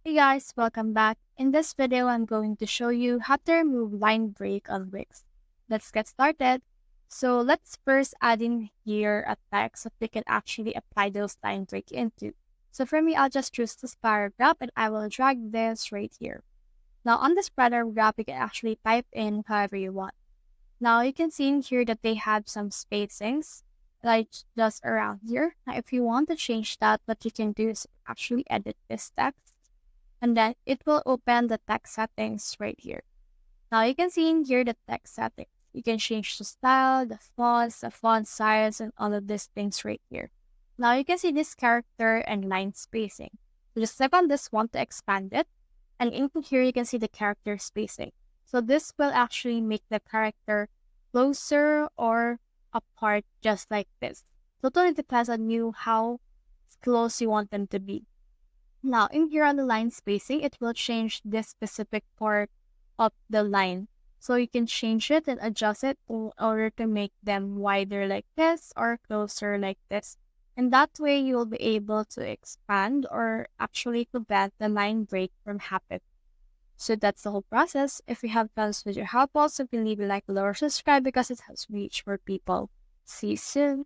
Hey guys, welcome back. In this video, I'm going to show you how to remove line break on Wix. Let's get started. So let's first add in here a text that we can actually apply those line break into. So for me, I'll just choose this paragraph and I will drag this right here. Now on this paragraph, you can actually type in however you want. Now you can see in here that they have some spacings like just around here. Now if you want to change that, what you can do is actually edit this text and then it will open the text settings right here. Now you can see in here the text settings. You can change the style, the fonts, the font size, and all of these things right here. Now you can see this character and line spacing. So just click on this one to expand it. And in here you can see the character spacing. So this will actually make the character closer or apart just like this. So it totally depends on you how close you want them to be. Now, in here on the line spacing, it will change this specific part of the line. So you can change it and adjust it in order to make them wider like this or closer like this. And that way you will be able to expand or actually prevent the line break from happening. So that's the whole process. If you have found this video helpful, so you can leave a like below or subscribe because it helps reach more people. See you soon.